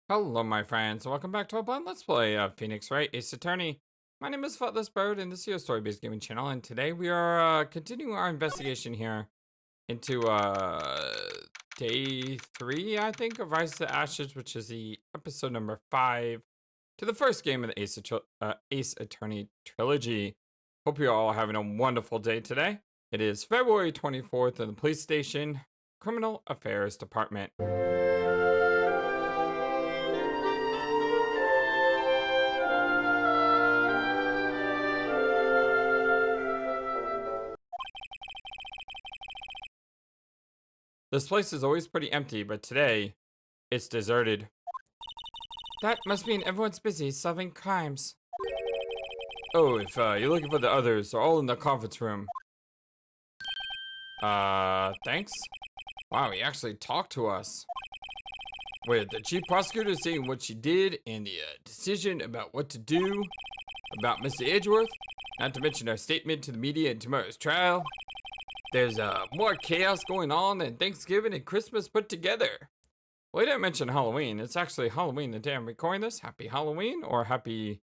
Hello, my friends. Welcome back to our Let's Play Phoenix Wright Ace Attorney. My name is FlightlessBird, and this is your story-based gaming channel. And today we are continuing our investigation here into day 3, I think, of Rise to the Ashes, which is the episode number 5 to the first game of the Ace Attorney trilogy. Hope you're all having a wonderful day today. It is February 24th in the police station, Criminal Affairs Department. This place is always pretty empty, but today, it's deserted. That must mean everyone's busy solving crimes. Oh, if you're looking for the others, they're all in the conference room. Thanks? Wow, he actually talked to us. With the chief prosecutor saying what she did and the decision about what to do about Mr. Edgeworth, not to mention our statement to the media in tomorrow's trial. There's more chaos going on than Thanksgiving and Christmas put together. Well, I didn't mention Halloween. It's actually Halloween the day I'm recording this. Happy Halloween, or happy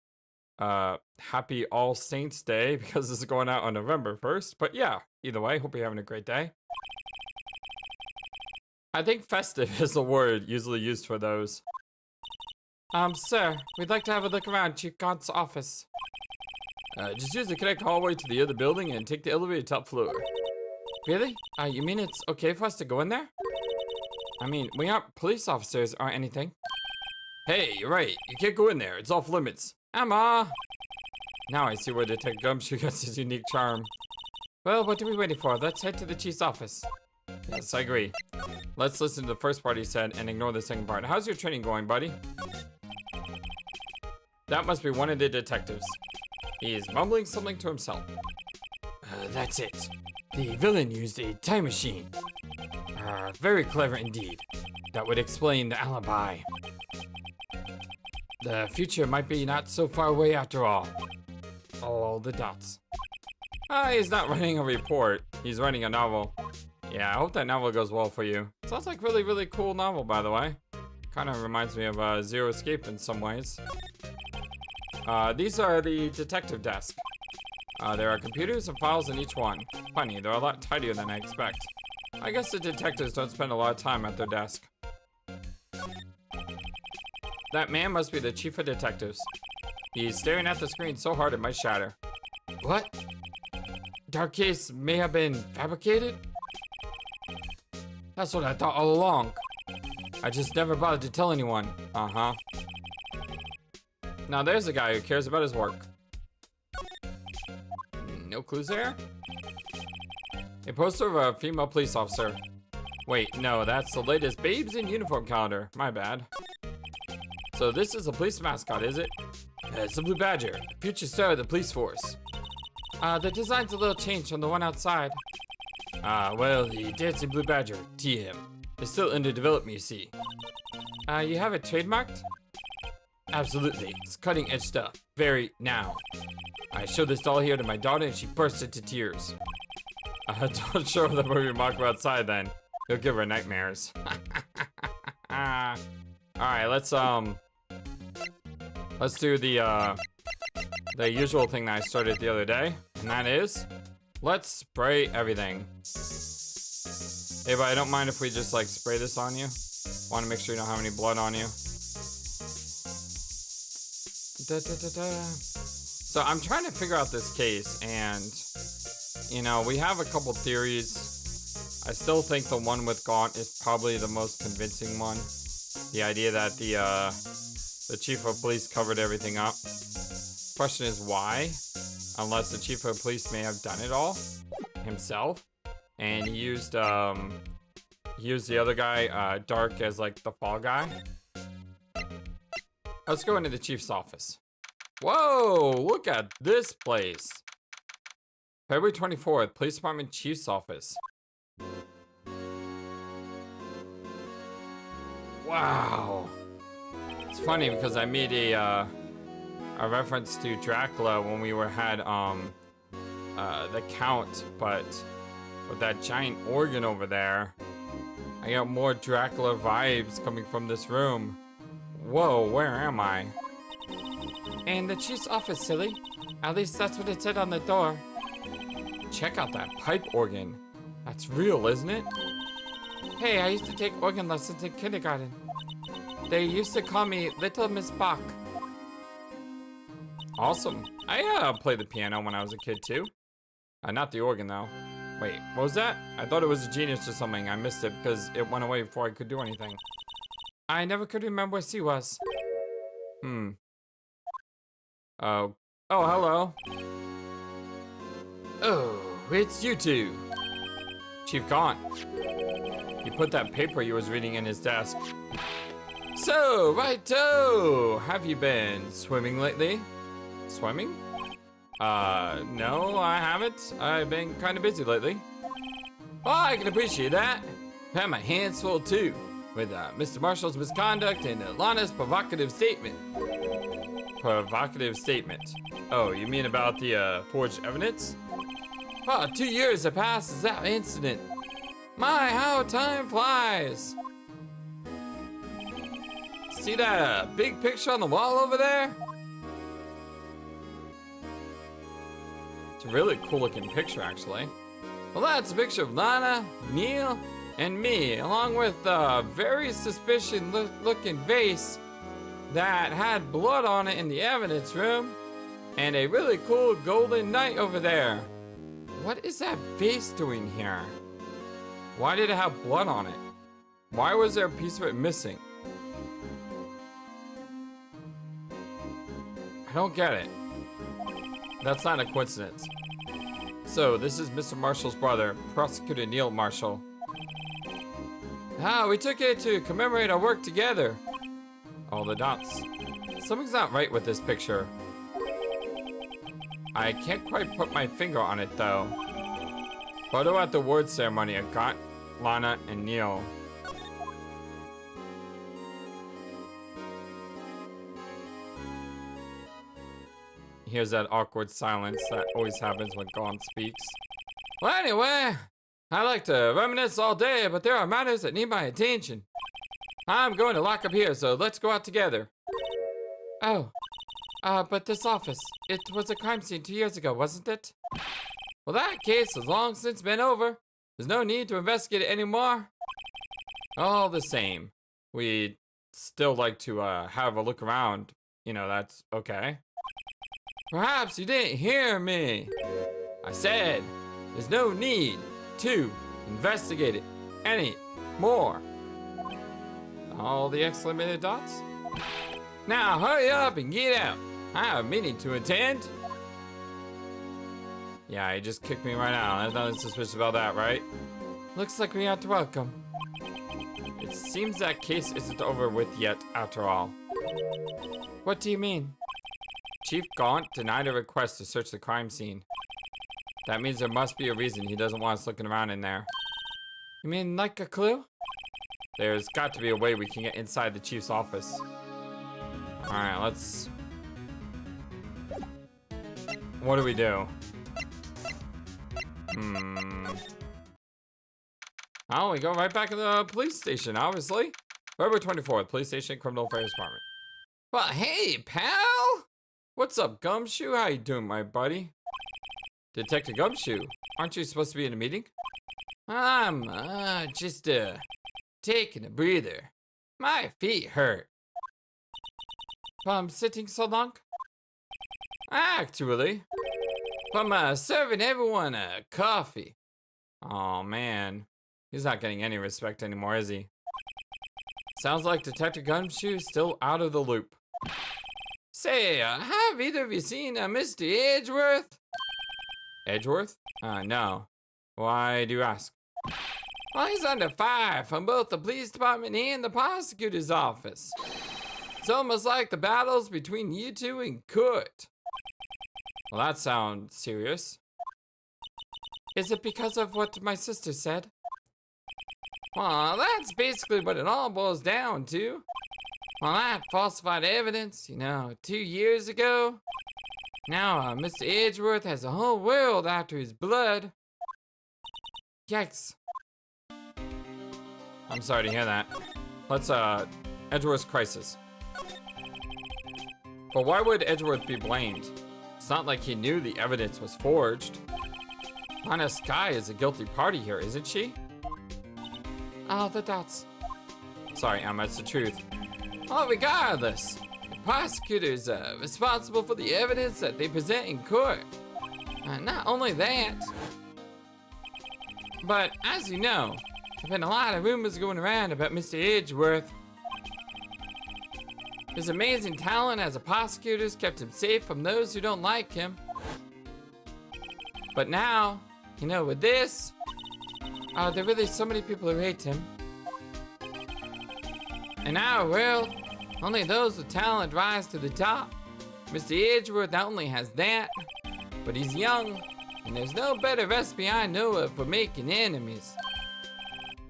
All Saints Day, because this is going out on November 1st. But yeah, either way, hope you're having a great day. I think festive is the word usually used for those. Sir, we'd like to have a look around Chief God's office. Just use the connect hallway to the other building and take the elevator top floor. Really? You mean it's okay for us to go in there? I mean, we aren't police officers or anything. Hey, you're right. You can't go in there. It's off limits. Emma! Now I see where Detective Gumshoe gets his unique charm. Well, what are we waiting for? Let's head to the chief's office. Yes, I agree. Let's listen to the first part he said and ignore the second part. How's your training going, buddy? That must be one of the detectives. He's mumbling something to himself. That's it. The villain used a time machine. Very clever indeed. That would explain the alibi. The future might be not so far away after all. All the dots. He's not writing a report. He's writing a novel. Yeah, I hope that novel goes well for you. Sounds like really, really cool novel, by the way. Kind of reminds me of Zero Escape in some ways. These are the detective desk. There are computers and files in each one. Funny, they're a lot tidier than I expect. I guess the detectives don't spend a lot of time at their desk. That man must be the chief of detectives. He's staring at the screen so hard it might shatter. What? Dark case may have been fabricated? That's what I thought all along. I just never bothered to tell anyone. Uh-huh. Now there's a guy who cares about his work. No clues there? A poster of a female police officer. Wait, no, that's the latest Babes in Uniform calendar. My bad. So this is a police mascot, is it? It's a blue badger, future star of the police force. The design's a little changed from the one outside. Well, the dancing blue badger, TM, is still under development, you see. You have it trademarked? Absolutely, it's cutting edge stuff. Very now. I showed this doll here to my daughter and she burst into tears. Don't show her the movie Marco outside then. He'll give her nightmares. Alright, let's do the usual thing that I started the other day. And that is, let's spray everything. Hey, but I don't mind if we just like spray this on you. Want to make sure you don't have any blood on you. So I'm trying to figure out this case, and you know, we have a couple theories. I still think the one with Gaunt is probably the most convincing one. The idea that the chief of police covered everything up. Question is why? Unless the chief of police may have done it all himself, and he used the other guy, Dark, as like the fall guy. Let's go into the chief's office. Whoa, look at this place. February 24th, Police Department Chief's Office. Wow. It's funny because I made a reference to Dracula when we had the Count, but with that giant organ over there, I got more Dracula vibes coming from this room. Whoa, where am I? In the chief's office, silly. At least that's what it said on the door. Check out that pipe organ. That's real, isn't it? Hey, I used to take organ lessons in kindergarten. They used to call me Little Miss Bach. Awesome. I played the piano when I was a kid too. Not the organ though. Wait, what was that? I thought it was a genius or something. I missed it because it went away before I could do anything. I never could remember where C was. Oh, hello. Oh, it's you two. Chief Gaunt. He put that paper he was reading in his desk. So, righto! Have you been swimming lately? Swimming? No, I haven't. I've been kind of busy lately. Oh, I can appreciate that. I've had my hands full too, with Mr. Marshall's misconduct and Lana's provocative statement. Provocative statement? Oh, you mean about the forged evidence? Oh, 2 years have passed since that incident. My, how time flies. See that big picture on the wall over there? It's a really cool looking picture, actually. Well, that's a picture of Lana, Neil, and me, along with a very suspicious looking vase that had blood on it in the evidence room, and a really cool golden knight over there. What is that vase doing here? Why did it have blood on it? Why was there a piece of it missing? I don't get it. That's not a coincidence. So, this is Mr. Marshall's brother, Prosecutor Neil Marshall. We took it to commemorate our work together. All the dots. Something's not right with this picture. I can't quite put my finger on it, though. Photo at the award ceremony of Gaunt, Lana, and Neil. Here's that awkward silence that always happens when Gaunt speaks. Well, anyway, I like to reminisce all day, but there are matters that need my attention. I'm going to lock up here, so let's go out together. Oh, but this office, it was a crime scene 2 years ago, wasn't it? Well, that case has long since been over. There's no need to investigate it anymore. All the same, we'd still like to have a look around. You know, that's okay. Perhaps you didn't hear me. I said there's no need to investigate it anymore. All the exclamated dots? Now hurry up and get out. I have a meeting to attend. Yeah, he just kicked me right out. There's nothing suspicious about that, right? Looks like we are welcome. It seems that case isn't over with yet, after all. What do you mean? Chief Gaunt denied a request to search the crime scene. That means there must be a reason he doesn't want us looking around in there. You mean like a clue? There's got to be a way we can get inside the chief's office. Alright, let's... What do we do? Oh, we go right back to the police station, obviously. February 24th, police station, criminal affairs department. Well, hey, pal! What's up, Gumshoe? How you doing, my buddy? Detective Gumshoe, aren't you supposed to be in a meeting? I'm, just, taking a breather. My feet hurt. From sitting so long? Actually, from, serving everyone a coffee. Oh man, he's not getting any respect anymore, is he? Sounds like Detective Gumshoe's still out of the loop. Say, have either of you seen Mr. Edgeworth? Edgeworth? No. Why do you ask? Well, he's under fire from both the police department and the prosecutor's office. It's almost like the battles between you two in court. Well, that sounds serious. Is it because of what my sister said? Well, that's basically what it all boils down to. Well, that falsified evidence, 2 years ago. Now, Mr. Edgeworth has the whole world after his blood. Yikes. I'm sorry to hear that. Let's, Edgeworth's crisis. But why would Edgeworth be blamed? It's not like he knew the evidence was forged. Lana Skye is a guilty party here, isn't she? Oh, the dots. Sorry, Emma, it's the truth. Well, regardless, the prosecutors are responsible for the evidence that they present in court. Not only that, but as you know, there've been a lot of rumors going around about Mr. Edgeworth. His amazing talent as a prosecutor has kept him safe from those who don't like him. But now, you know, with this, there are really so many people who hate him. In our world, only those with talent rise to the top. Mr. Edgeworth not only has that, but he's young, and there's no better recipe I know of for making enemies.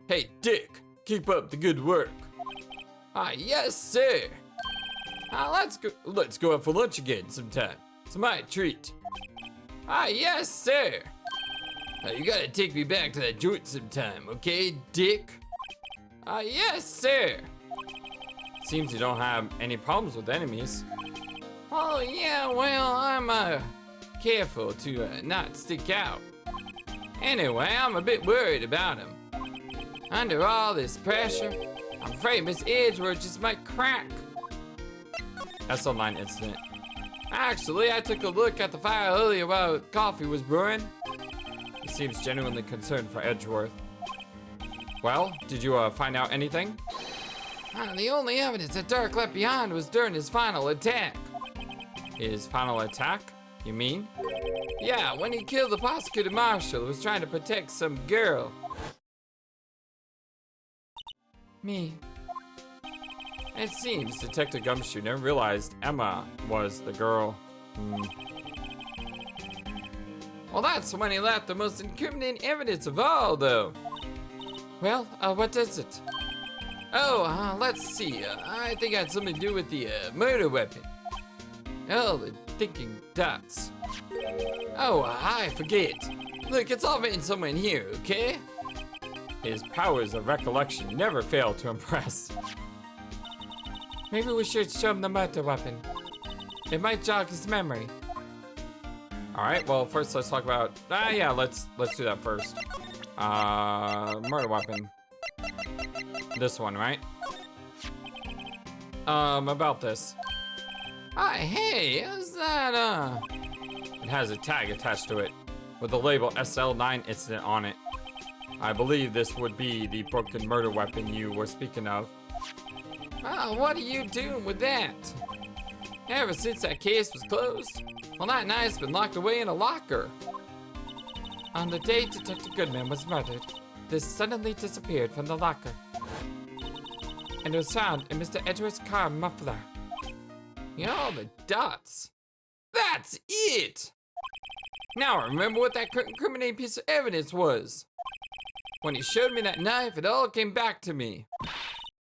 Hey, Dick, keep up the good work. Yes, sir. Let's go out for lunch again sometime. It's my treat. Yes, sir. You gotta take me back to that joint sometime, okay, Dick? Yes, sir. Seems you don't have any problems with enemies. Oh, yeah, well, I'm, careful to, not stick out. Anyway, I'm a bit worried about him. Under all this pressure, I'm afraid Miss Edgeworth just might crack. SL9 incident. Actually, I took a look at the fire earlier while coffee was brewing. He seems genuinely concerned for Edgeworth. Well, did you find out anything? The only evidence that Dark left behind was during his final attack. His final attack? You mean? Yeah, when he killed the prosecutor marshal who was trying to protect some girl. Me. It seems Detective Gumshoe never realized Emma was the girl. Well, that's when he left the most incriminating evidence of all, though. Well, what is it? Oh, let's see. I think it had something to do with the murder weapon. Oh, the thinking dots. Oh, I forget. Look, it's all written somewhere in here, okay? His powers of recollection never fail to impress. Maybe we should show him the murder weapon. It might jog his memory. All right, well, first let's talk about, yeah, let's do that first. Murder weapon. This one, right? About this. Hey, is that, It has a tag attached to it with the label SL9 incident on it. I believe this would be the broken murder weapon you were speaking of. What are you doing with that? Ever since that case was closed, well, that knife's been locked away in a locker. On the day Detective Goodman was murdered, this suddenly disappeared from the locker. And it was found in Mr. Edgeworth's car muffler. You know, the dots. That's it! Now I remember what that incriminating piece of evidence was. When he showed me that knife, it all came back to me.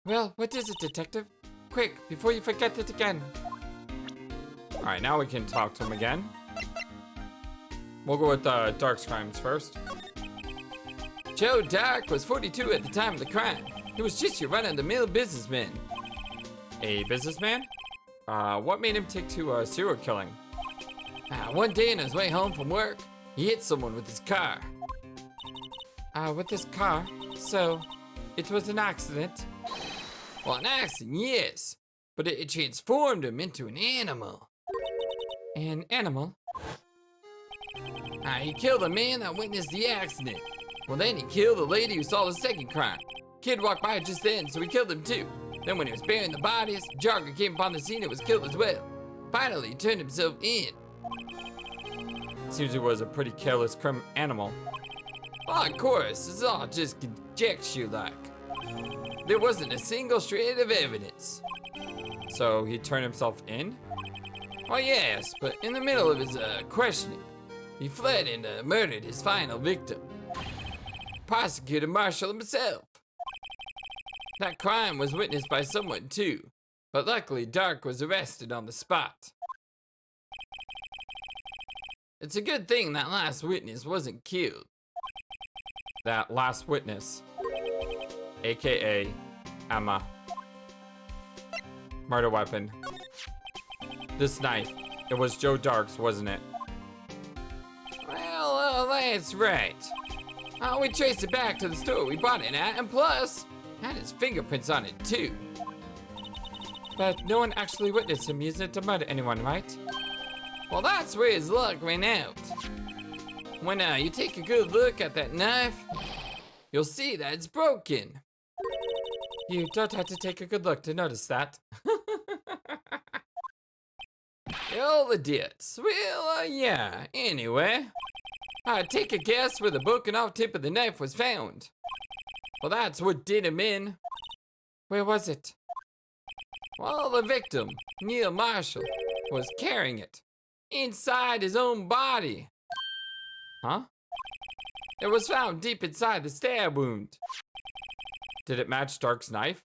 Well, what is it, Detective? Quick, before you forget it again. All right, now we can talk to him again. We'll go with Dark's crimes first. Joe Dark was 42 at the time of the crime. He was just your run-of-the-mill businessman. A businessman? What made him take to serial killing? One day on his way home from work, he hit someone with his car. With his car? So, it was an accident? Well, an accident, yes. But it transformed him into an animal. An animal? He killed a man that witnessed the accident. Well, then he killed the lady who saw the second crime. Kid walked by just then, so he killed him too. Then when he was burying the bodies, Jogger came upon the scene and was killed as well. Finally, he turned himself in. Seems he was a pretty careless animal. Well, of course, it's all just conjecture-like. There wasn't a single shred of evidence. So he turned himself in? Well, yes, but in the middle of his questioning, he fled and murdered his final victim. Prosecutor Marshall himself. That crime was witnessed by someone too, but luckily Dark was arrested on the spot. It's a good thing that last witness wasn't killed. That last witness, AKA Emma. murder weapon. This knife. It was Joe Dark's, wasn't it? Well, that's right. We traced it back to the store we bought it at, and plus, had his fingerprints on it too. But no one actually witnessed him using it to murder anyone, right? Well, that's where his luck ran out. When you take a good look at that knife, you'll see that it's broken. You don't have to take a good look to notice that. All the dits. Well, yeah, anyway. Take a guess where the broken off tip of the knife was found. Well, that's what did him in. Where was it? Well, the victim, Neil Marshall, was carrying it inside his own body. Huh? It was found deep inside the stab wound. Did it match Dark's knife?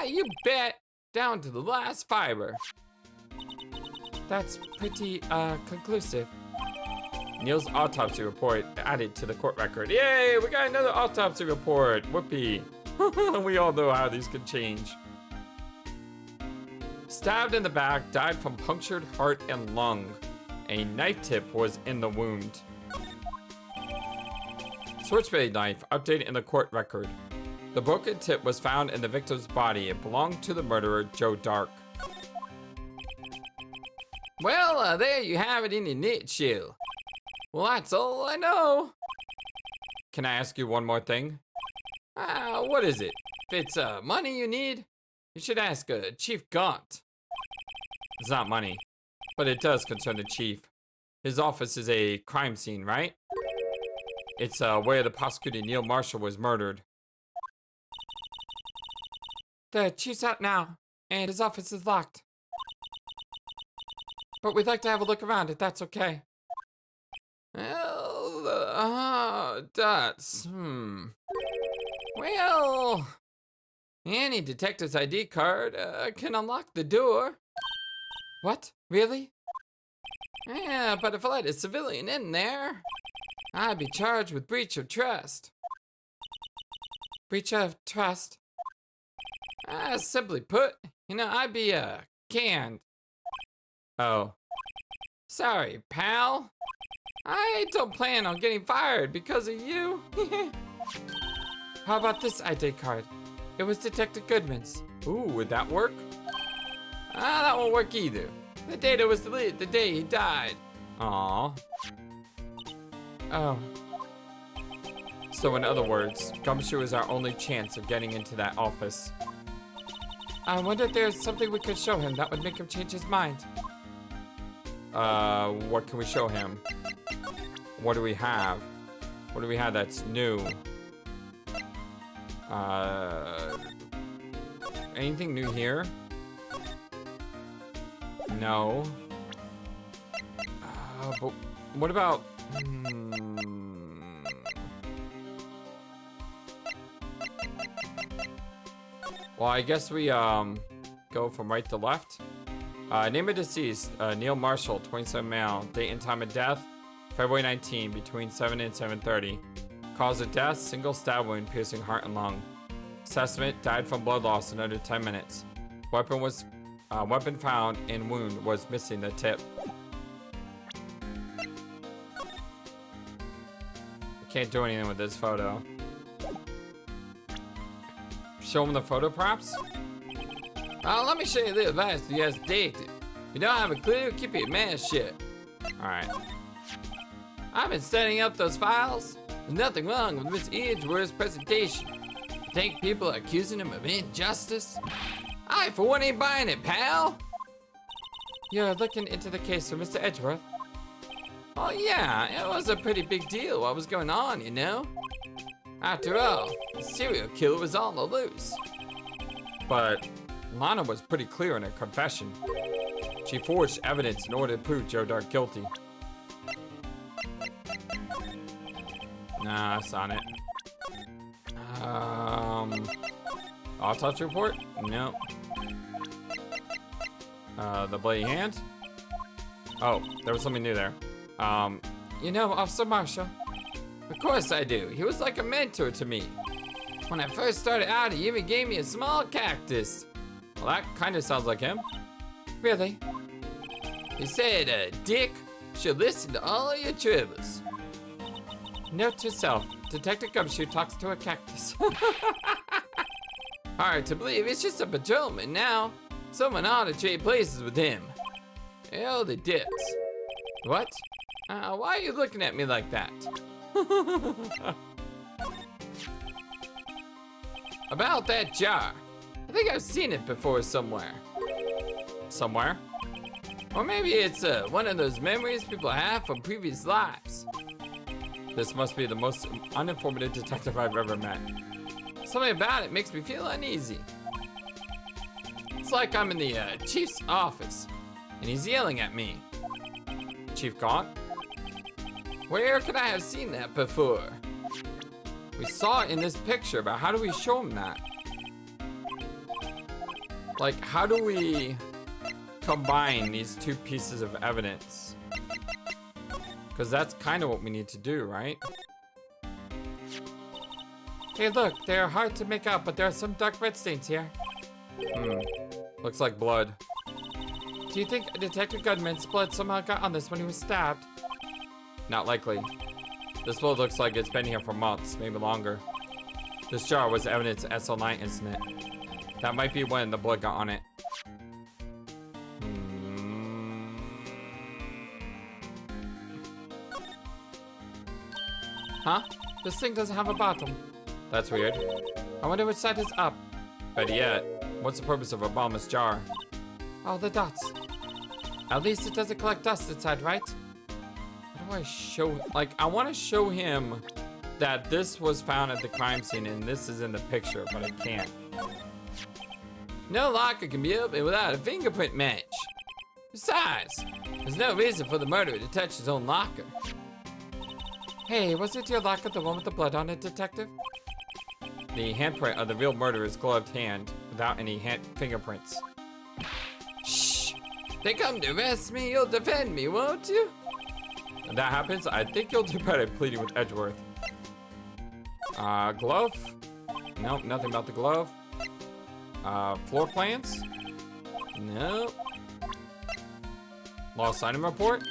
You bet. Down to the last fiber. That's pretty, conclusive. Neil's autopsy report added to the court record. Yay, we got another autopsy report. Whoopee. We all know how these could change. Stabbed in the back, died from punctured heart and lung. A knife tip was in the wound. Switchblade knife, updated in the court record. The broken tip was found in the victim's body. It belonged to the murderer, Joe Dark. Well, there you have it in a nutshell. Well, that's all I know. Can I ask you one more thing? What is it? If it's money you need, you should ask Chief Gaunt. It's not money, but it does concern the chief. His office is a crime scene, right? It's where the prosecutor Neil Marshall was murdered. The chief's out now, and his office is locked. But we'd like to have a look around if that's okay. Well, that's, Well, any detective's ID card can unlock the door. What? Really? Yeah, but if I let a civilian in there, I'd be charged with breach of trust. Breach of trust? Simply put, I'd be, canned. Oh. Sorry, pal. I don't plan on getting fired because of you. How about this ID card? It was Detective Goodman's. Ooh, would that work? That won't work either. The data was deleted the day he died. Aww. Oh. So in other words, Gumshoe is our only chance of getting into that office. I wonder if there's something we could show him that would make him change his mind. What can we show him? What do we have? What do we have that's new? Anything new here? No. But what about... Well, I guess we, go from right to left. Name of deceased, Neil Marshall, 27 male. Date and time of death, February 19, between 7 and 7:30. Cause of death, single stab wound piercing heart and lung. Assessment, died from blood loss in under 10 minutes. Weapon found in wound was missing the tip. Can't do anything with this photo. Show him the photo, perhaps? Let me show you the advice to you as a detective. If you don't have a clue, keep your mouth shut. Alright. I've been studying up those files. There's nothing wrong with Miss Edgeworth's presentation. You think people are accusing him of injustice? I, for one, ain't buying it, pal. You're looking into the case for Mr. Edgeworth? Oh yeah, it was a pretty big deal what was going on, After all, the serial killer was on the loose. But Lana was pretty clear in her confession. She forged evidence in order to prove Joe Dark guilty. Nah, that's not it. Autopsy report? No. The bloody hand? Oh, there was something new there. You know Officer Marshall? Of course I do. He was like a mentor to me. When I first started out, he even gave me a small cactus. Well, that kind of sounds like him. Really? He said, Dick should listen to all your troubles. Note to self, Detective Gumshoe talks to a cactus. Hard to believe it's just a patrolman now. Someone ought to trade places with him. Oh, the dips. What? Why are you looking at me like that? About that jar. I think I've seen it before somewhere. Somewhere? Or maybe it's one of those memories people have from previous lives. This must be the most uninformative detective I've ever met. Something about it makes me feel uneasy. It's like I'm in the chief's office, and he's yelling at me. Chief Gaunt? Where could I have seen that before? We saw it in this picture, but how do we show him that? Like, how do we combine these two pieces of evidence? Because that's kind of what we need to do, right? Hey, look, they're hard to make out, but there are some dark red stains here. Looks like blood. Do you think Detective Goodman's blood somehow got on this when he was stabbed? Not likely. This blood looks like it's been here for months, maybe longer. This jar was evidence of SL9 incident. That might be when the blood got on it. Huh? This thing doesn't have a bottom. That's weird. I wonder which side is up. Better yet, what's the purpose of a bombless jar? Oh, the dots. At least it doesn't collect dust inside, right? How do I show, like, I want to show him that this was found at the crime scene and this is in the picture, but I can't. No locker can be opened without a fingerprint match. Besides, there's no reason for the murderer to touch his own locker. Hey, wasn't your locker the one with the blood on it, Detective? The handprint of the real murderer's gloved hand without any fingerprints. Shh! They come to arrest me, you'll defend me, won't you? If that happens, I think you'll do better pleading with Edgeworth. Glove? Nope, nothing about the glove. Floor plans? Nope. Lost item report?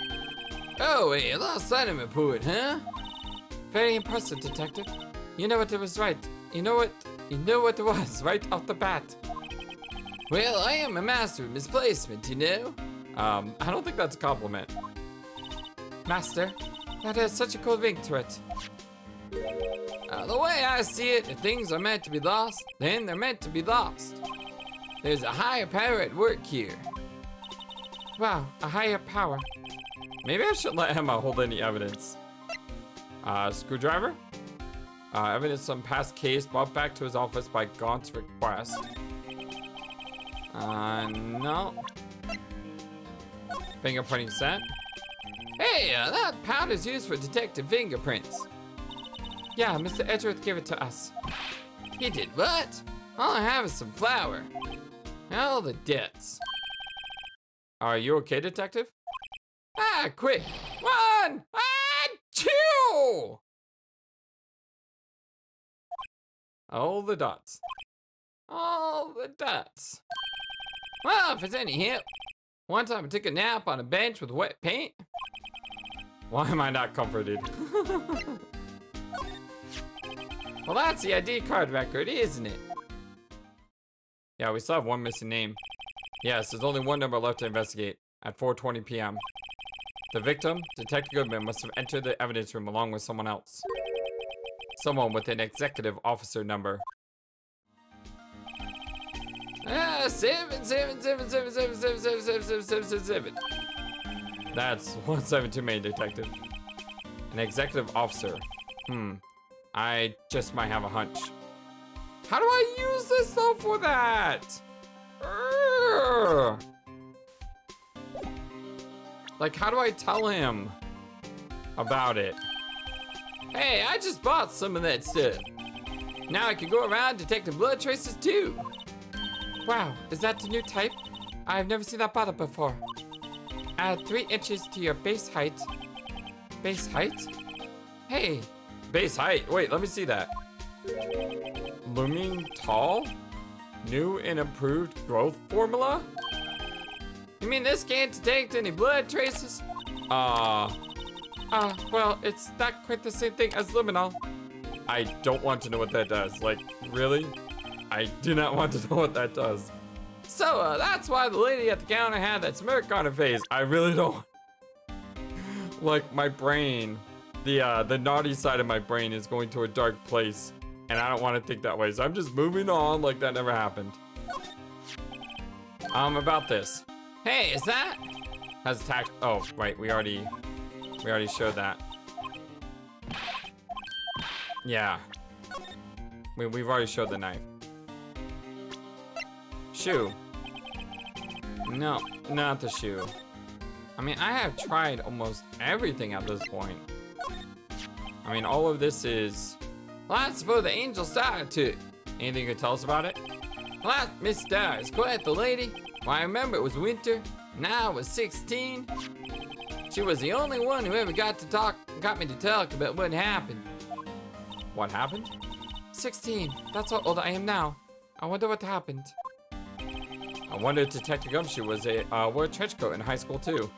Oh, a lost item report, huh? Very impressive, Detective. You know what it was right. You know what it was right off the bat. Well, I am a master of misplacement, you know? I don't think that's a compliment. Master, that has such a cool ring to it. The way I see it, if things are meant to be lost, then they're meant to be lost. There's a higher power at work here. Wow, a higher power. Maybe I should let him hold any evidence. Screwdriver? Evidence of some past case brought back to his office by Gaunt's request. No. Fingerprinting set. Hey, that powder's used for detective fingerprints. Yeah, Mr. Edgeworth gave it to us. He did what? All I have is some flour. All the debts. Are you okay, Detective? Quick! 1, 2! All the dots. All the dots. Well, if it's any help. One time I took a nap on a bench with wet paint. Why am I not comforted? Well, that's the ID card record, isn't it? Yeah, we still have one missing name. Yes, there's only one number left to investigate at 4:20 p.m. The victim, Detective Goodman, must have entered the evidence room along with someone else. Someone with an executive officer number. 77777777777. That's 172 main detective. An executive officer. I just might have a hunch. How do I use this though for that? Urgh. Like, how do I tell him about it? Hey, I just bought some of that stuff. Now I can go around detecting blood traces too. Wow, is that the new type? I've never seen that bottle before. Add 3 inches to your base height. Base height? Hey. Base height? Wait, let me see that. Looming tall? New and improved growth formula? You mean this can't detect any blood traces? Well, it's not quite the same thing as liminal. I don't want to know what that does. Like, really? I do not want to know what that does. So, that's why the lady at the counter had that smirk on her face. I really don't. Like, my brain, the naughty side of my brain is going to a dark place, and I don't want to think that way. So I'm just moving on like that never happened. About this. Hey, is that? Has attacked. Oh, right. We already showed that. Yeah. We've already showed the knife. Shoe. No, not the shoe. I mean, I have tried almost everything at this point. I mean, all of this is... Well, that's for the Angel Star took. Anything you can tell us about it? Well, that Miss Star is quite the lady. Well, I remember it was winter, and I was 16. She was the only one who ever got me to talk about what happened. What happened? 16. That's how old I am now. I wonder what happened. I wonder if Detective Gumshoe was wore a trench coat in high school too.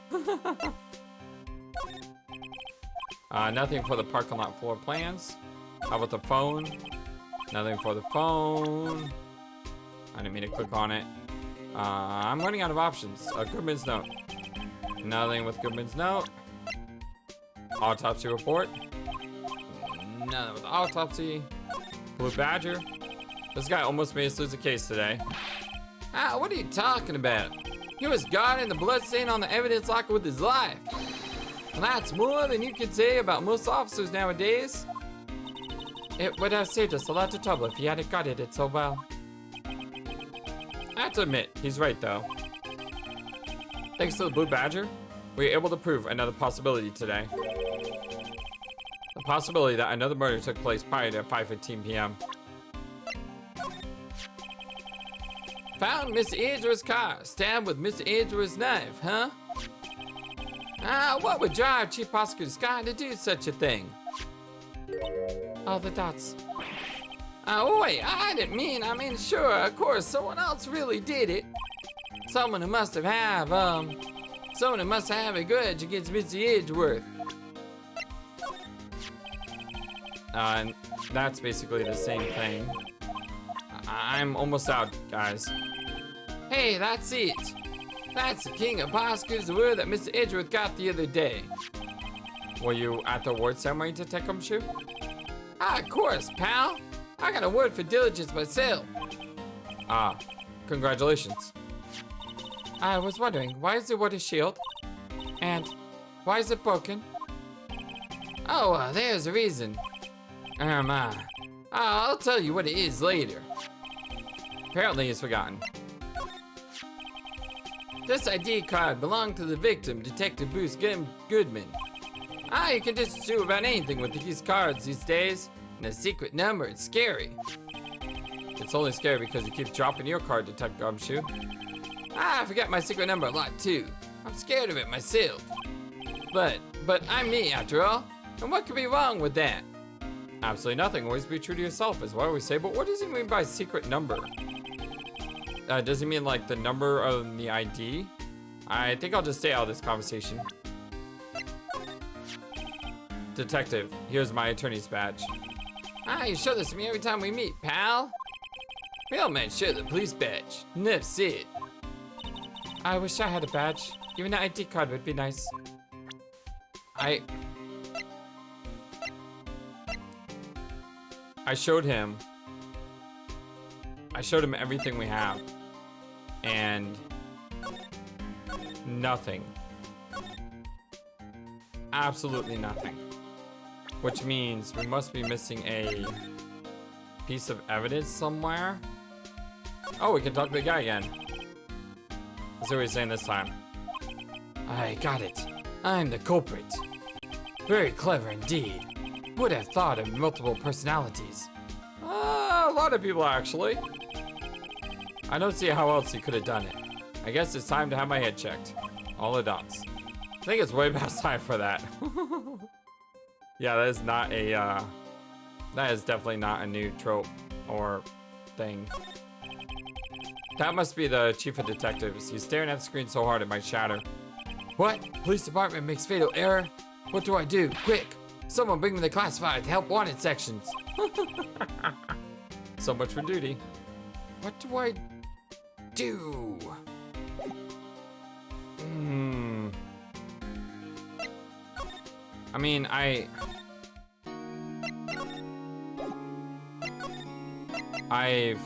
Nothing for the parking lot floor plans. How about the phone? Nothing for the phone. I didn't mean to click on it. I'm running out of options. Goodman's note. Nothing with Goodman's note. Autopsy report. Nothing with autopsy. Blue Badger. This guy almost made us lose a case today. What are you talking about? He was guarding the bloodstain on the evidence locker with his life. Well, that's more than you could say about most officers nowadays. It would have saved us a lot of trouble if he hadn't guarded it so well. I have to admit, he's right though. Thanks to the Blue Badger, we were able to prove another possibility today. The possibility that another murder took place prior to 5:15 p.m. Found Mr. Edgeworth's car, stabbed with Mr. Edgeworth's knife, huh? What would drive Chief Prosecutor Scott to do such a thing? All the dots. Oh wait, I mean, sure, of course, someone else really did it. Someone who must have a grudge against Mr. Edgeworth. And that's basically the same thing. I'm almost out, guys. Hey, that's it. That's the king of prosecutors award that Mr. Edgeworth got the other day. Were you at the award ceremony, Detective Gumshoe? Of course, pal. I got an award for diligence myself. Congratulations. I was wondering, why is the award a shield? And why is it broken? Oh, there's a reason. I'll tell you what it is later. Apparently he's forgotten. This ID card belonged to the victim, Detective Bruce Goodman. You can just do about anything with these cards these days. And a secret number, it's scary. It's only scary because you keep dropping your card, Detective Gumshoe. I forget my secret number a lot too. I'm scared of it myself. But I'm me after all. And what could be wrong with that? Absolutely nothing. Always be true to yourself is what I always say. But what does he mean by secret number? Does he mean like the number of the ID? I think I'll just stay out of this conversation. Detective, here's my attorney's badge. You show this to me every time we meet, pal. Real men show the police badge. That's it. I wish I had a badge. Even an ID card would be nice. I showed him everything we have. And nothing. Absolutely nothing. Which means we must be missing a piece of evidence somewhere. Oh, we can talk to the guy again. Let's see what he's saying this time. I got it. I'm the culprit. Very clever indeed. Would have thought of multiple personalities. A lot of people actually. I don't see how else he could have done it. I guess it's time to have my head checked. All the dots. I think it's way past time for that. Yeah, that is not a, that is definitely not a new trope or thing. That must be the chief of detectives. He's staring at the screen so hard it might shatter. What? Police department makes fatal error? What do I do? Quick! Someone bring me the classified help wanted sections. So much for duty. What do I do? I mean, I've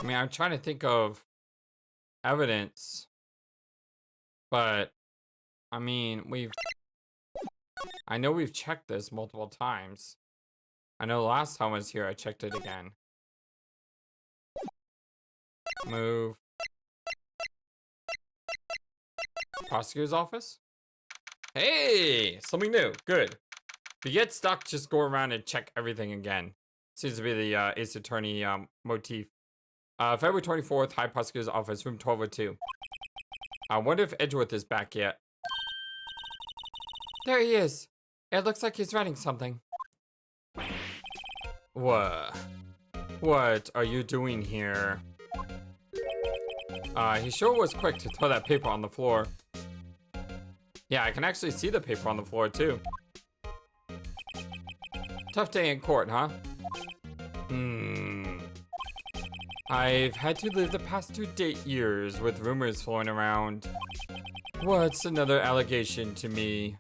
I'm trying to think of evidence, but I mean, I know we've checked this multiple times. I know last time I was here, I checked it again. Move. Prosecutor's office? Hey, something new. Good. If you get stuck, just go around and check everything again. Seems to be the Ace Attorney motif. February 24th, High Prosecutor's Office, room 1202. I wonder if Edgeworth is back yet. There he is. It looks like he's writing something. What are you doing here? He sure was quick to throw that paper on the floor. Yeah, I can actually see the paper on the floor too. Tough day in court, huh? I've had to live the past 2 years with rumors flowing around. What's another allegation to me?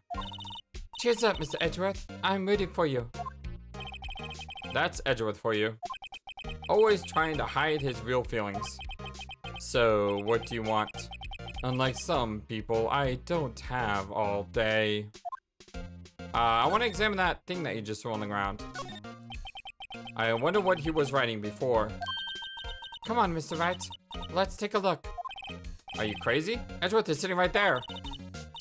Cheers up, Mr. Edgeworth. I'm rooting for you. That's Edgeworth for you. Always trying to hide his real feelings. So, what do you want? Unlike some people, I don't have all day. I want to examine that thing that you just threw on the ground. I wonder what he was writing before. Come on, Mr. Wright. Let's take a look. Are you crazy? Edgeworth is sitting right there.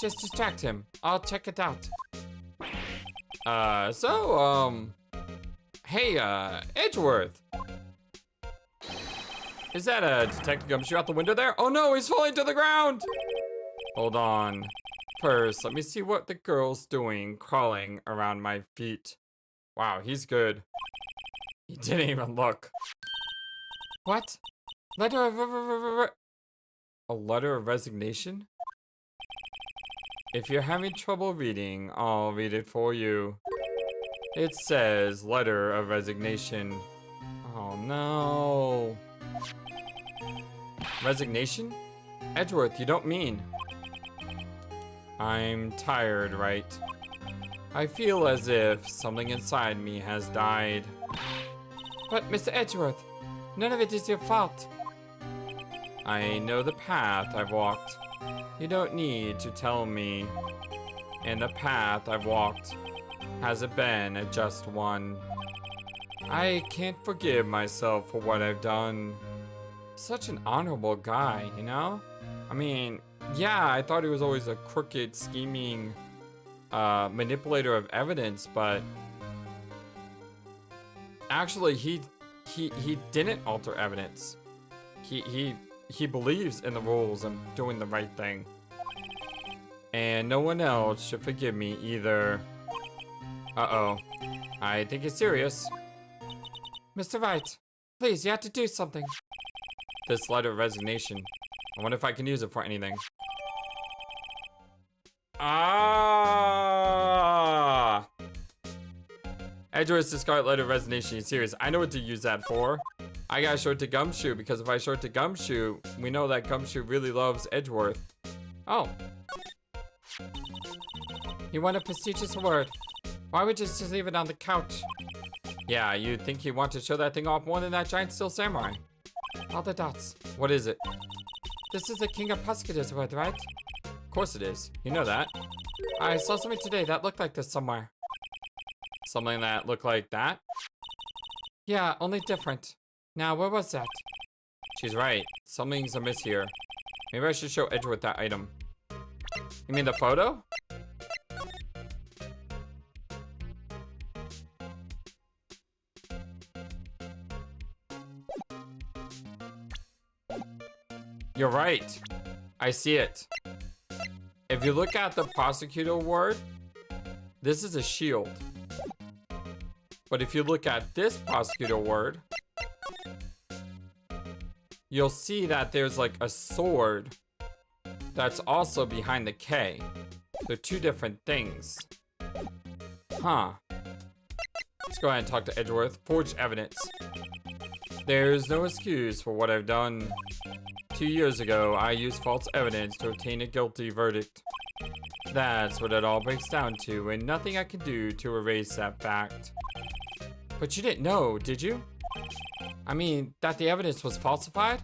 Just distract him. I'll check it out. Hey, Edgeworth. Is that a detective gumshoe out the window there? Oh no, he's falling to the ground! Hold on. First, let me see what the girl's doing crawling around my feet. Wow, he's good. He didn't even look. What? A letter of resignation? If you're having trouble reading, I'll read it for you. It says, letter of resignation. Oh no. Resignation? Edgeworth, you don't mean. I'm tired, right? I feel as if something inside me has died. But Mr. Edgeworth, none of it is your fault. I know the path I've walked. You don't need to tell me. And the path I've walked hasn't been a just one. I can't forgive myself for what I've done. Such an honorable guy, you know? I mean, yeah, I thought he was always a crooked, scheming manipulator of evidence, but actually he didn't alter evidence. He believes in the rules and doing the right thing. And no one else should forgive me either. Uh-oh. I think it's serious. Mr. Wright, please, you have to do something. This letter of resignation. I wonder if I can use it for anything. Ah! Edgeworth's discarded letter of resignation is serious. I know what to use that for. I gotta show it to Gumshoe, because if I show it to Gumshoe, we know that Gumshoe really loves Edgeworth. Oh. You want a prestigious award. Why would you just leave it on the couch? Yeah, you'd think he'd want to show that thing off more than that giant steel samurai. All the dots. What is it? This is the King of Prosecutors award, right? Of course it is. You know that. I saw something today that looked like this somewhere. Something that looked like that? Yeah, only different. Now, where was that? She's right. Something's amiss here. Maybe I should show Edgeworth that item. You mean the photo? You're right. I see it. If you look at the prosecutor word, This is a shield. But if you look at this prosecutor word, you'll see that there's like a sword that's also behind the K. They're two different things. Huh. Let's go ahead and talk to Edgeworth. Forged evidence. There's no excuse for what I've done. 2 years ago, I used false evidence to obtain a guilty verdict. That's what it all breaks down to, and nothing I can do to erase that fact. But you didn't know, did you? I mean, that the evidence was falsified?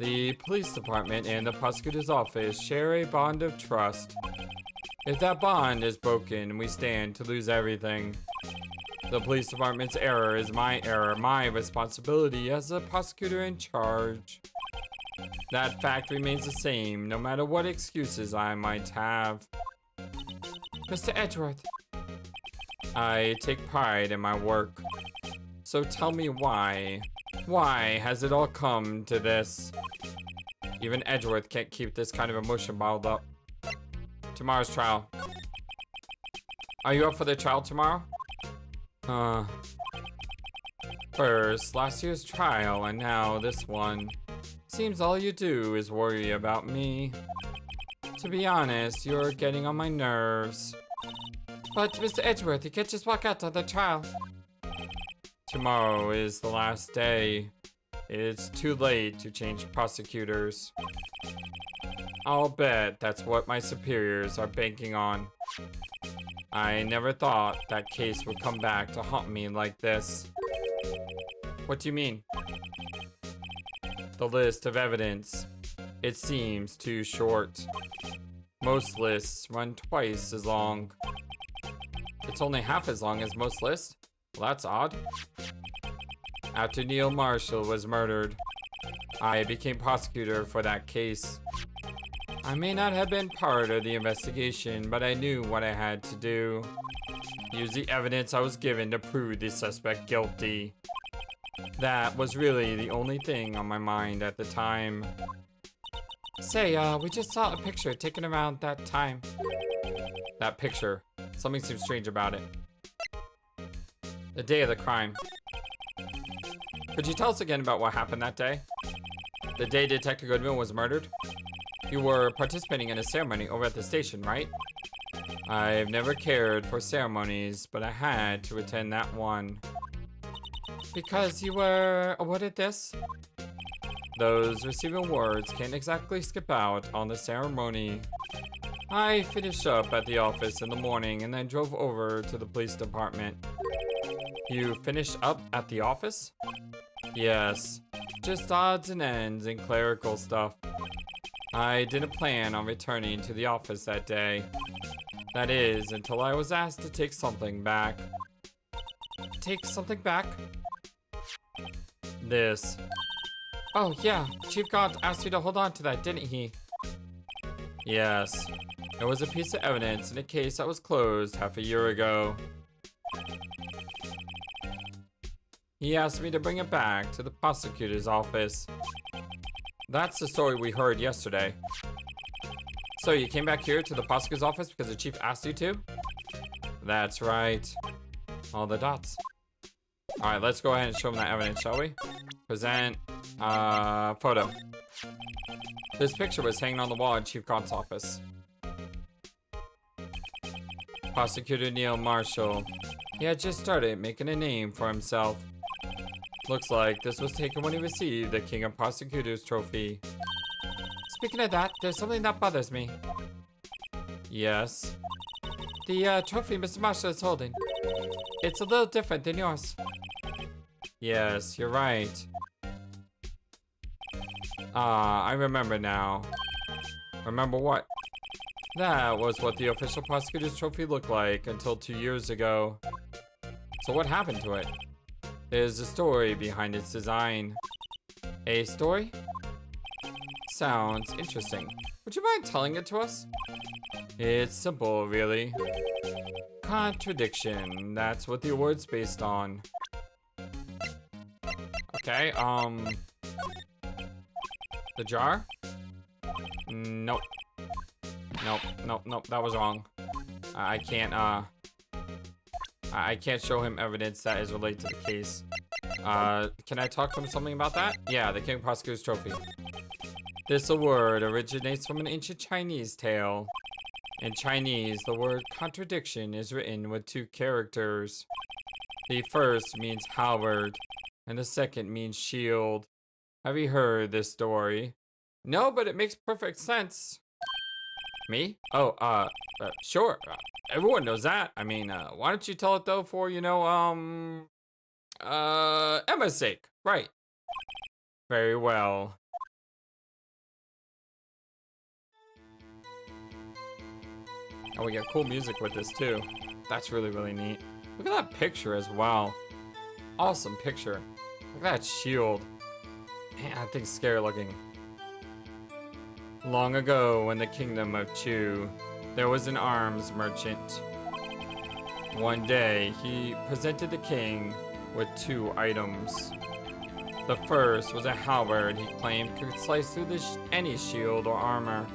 The police department and the prosecutor's office share a bond of trust. If that bond is broken, we stand to lose everything. The police department's error is my error, my responsibility as the prosecutor in charge. That fact remains the same, no matter what excuses I might have. Mr. Edgeworth, I take pride in my work. So tell me why. Why has it all come to this? Even Edgeworth can't keep this kind of emotion bottled up. Tomorrow's trial. Are you up for the trial tomorrow? First, last year's trial, and now this one. Seems all you do is worry about me. To be honest, you're getting on my nerves. But, Mr. Edgeworth, you can't just walk out of the trial. Tomorrow is the last day. It's too late to change prosecutors. I'll bet that's what my superiors are banking on. I never thought that case would come back to haunt me like this. What do you mean? The list of evidence. It seems too short. Most lists run twice as long. It's only half as long as most lists? Well, that's odd. After Neil Marshall was murdered, I became prosecutor for that case. I may not have been part of the investigation, but I knew what I had to do. Use the evidence I was given to prove the suspect guilty. That was really the only thing on my mind at the time. Say, we just saw a picture taken around that time. That picture. Something seems strange about it. The day of the crime. Could you tell us again about what happened that day? The day Detective Goodman was murdered? You were participating in a ceremony over at the station, right? I've never cared for ceremonies, but I had to attend that one. Because you were awarded this? Those receiving awards can't exactly skip out on the ceremony. I finished up at the office in the morning and then drove over to the police department. You finished up at the office? Yes, just odds and ends and clerical stuff. I didn't plan on returning to the office that day. That is, until I was asked to take something back. Take something back? This. Oh yeah, Chief Gaunt asked you to hold on to that, didn't he? Yes. It was a piece of evidence in a case that was closed half a year ago. He asked me to bring it back to the prosecutor's office. That's the story we heard yesterday. So you came back here to the prosecutor's office because the chief asked you to? That's right. All the dots. Alright, let's go ahead and show him that evidence, shall we? Present, photo. This picture was hanging on the wall in Chief Gaunt's office. Prosecutor Neil Marshall. He had just started making a name for himself. Looks like this was taken when he received the King of Prosecutors trophy. Speaking of that, there's something that bothers me. Yes? The trophy Mr. Marshall is holding. It's a little different than yours. Yes, you're right. I remember now. Remember what? That was what the official prosecutor's trophy looked like until 2 years ago. So what happened to it? There's a story behind its design. A story? Sounds interesting. Would you mind telling it to us? It's simple, really. Contradiction. That's what the award's based on. Okay, the jar? Nope. Nope, that was wrong. I can't show him evidence that is related to the case. Can I talk to him something about that? Yeah, the King Prosecutor's Trophy. This award originates from an ancient Chinese tale. In Chinese, the word contradiction is written with 2 characters. The first means halberd, and the second means shield. Have you heard this story? No, but it makes perfect sense. Me? Oh, sure. Everyone knows that. I mean, why don't you tell it though for, you know, Emma's sake. Right. Very well. Oh, we got cool music with this too. That's really, really neat. Look at that picture as well. Awesome picture. Look at that shield. Man, that thing's scary looking. Long ago, in the kingdom of Chu, there was an arms merchant. One day, he presented the king with 2 items. The first was a halberd he claimed could slice through any shield or armor.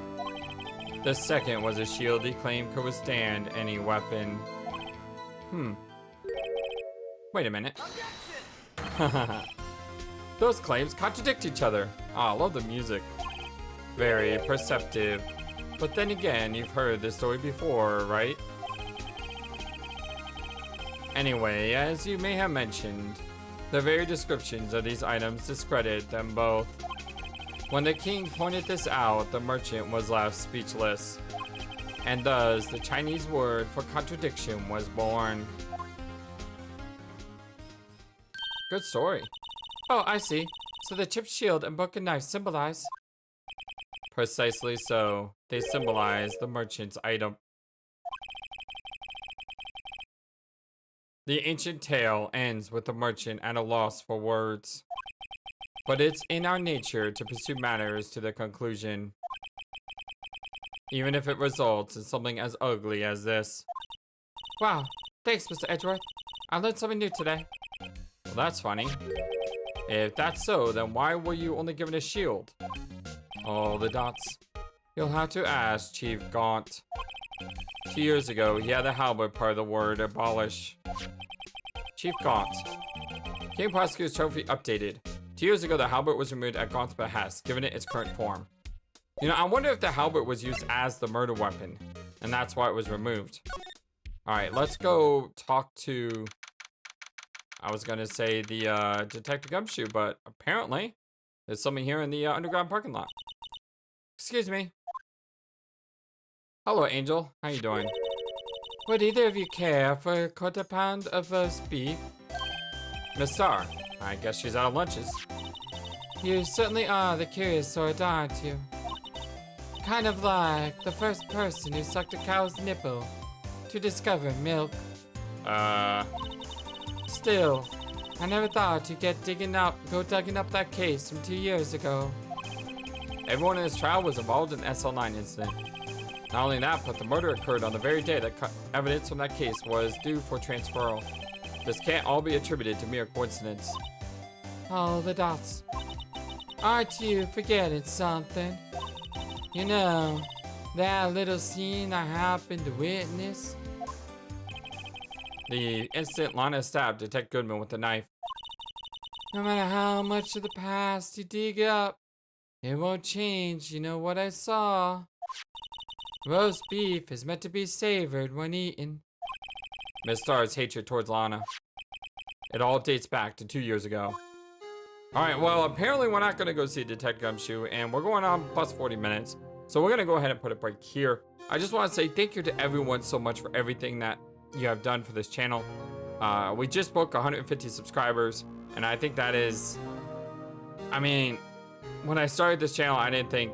The second was a shield he claimed could withstand any weapon. Wait a minute. Those claims contradict each other. I love the music. Very perceptive. But then again, you've heard this story before, right? Anyway, as you may have mentioned, the very descriptions of these items discredit them both. When the king pointed this out, the merchant was left speechless. And thus, the Chinese word for contradiction was born. Good story. Oh, I see. So the chipped shield and broken knife symbolize? Precisely so. They symbolize the merchant's item. The ancient tale ends with the merchant at a loss for words. But it's in our nature to pursue matters to their conclusion, even if it results in something as ugly as this. Wow, thanks, Mr. Edgeworth. I learned something new today. Well, that's funny. If that's so, then why were you only given a shield? Oh, the dots. You'll have to ask Chief Gaunt. 2 years ago, he had the halberd part of the word abolish. Chief Gaunt. King Prosecutor's Trophy updated. 2 years ago, the halberd was removed at Gaunt's behest, giving it its current form. You know, I wonder if the halberd was used as the murder weapon, and that's why it was removed. Alright, let's go talk to... I was gonna say the Detective Gumshoe, but apparently there's something here in the underground parking lot. Excuse me. Hello, Angel. How you doing? Would either of you care for a quarter pound of roast beef? Miss Star, I guess she's out of lunches. You certainly are the curious sort, aren't you? Kind of like the first person who sucked a cow's nipple to discover milk. Still, I never thought you'd go digging up that case from 2 years ago. Everyone in this trial was involved in the SL9 incident. Not only that, but the murder occurred on the very day that evidence from that case was due for transferal. This can't all be attributed to mere coincidence. Oh, the dots. Aren't you forgetting something? You know, that little scene I happened to witness? The instant Lana stabbed Detective Goodman with a knife. No matter how much of the past you dig up, it won't change, you know what I saw. Roast beef is meant to be savored when eaten. Miss Star's hatred towards Lana. It all dates back to 2 years ago. Alright, well, apparently we're not going to go see Detective Gumshoe, and we're going on plus 40 minutes. So we're going to go ahead and put a break here. I just want to say thank you to everyone so much for everything that you have done for this channel. We just broke 150 subscribers, and I think that is... I mean, when I started this channel, I didn't think...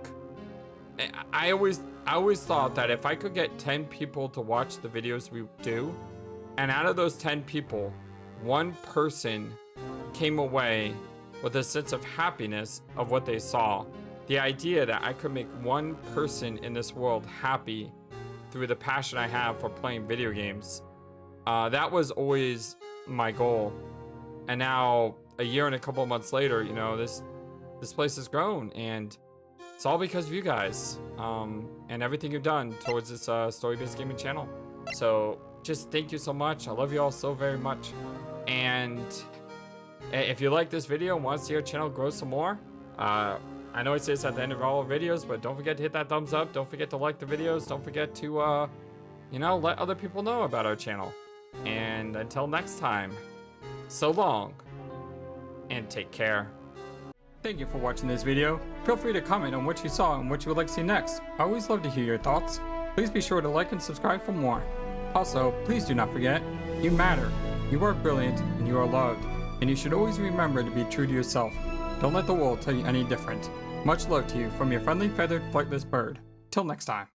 I always thought that if I could get 10 people to watch the videos we do, and out of those 10 people, one person came away with a sense of happiness of what they saw. The idea that I could make one person in this world happy through the passion I have for playing video games, that was always my goal. And now, a year and a couple of months later, you know, this place has grown, and it's all because of you guys, and everything you've done towards this story-based gaming channel. So just thank you so much. I love you all so very much. And if you like this video and want to see our channel grow some more, I know I say this at the end of all our videos, but don't forget to hit that thumbs up. Don't forget to like the videos. Don't forget to, you know, let other people know about our channel. And until next time, so long, and take care. Thank you for watching this video. Feel free to comment on what you saw and what you would like to see next. I always love to hear your thoughts. Please be sure to like and subscribe for more. Also, please do not forget, you matter, you are brilliant, and you are loved. And you should always remember to be true to yourself. Don't let the world tell you any different. Much love to you from your friendly feathered flightless bird. Till next time.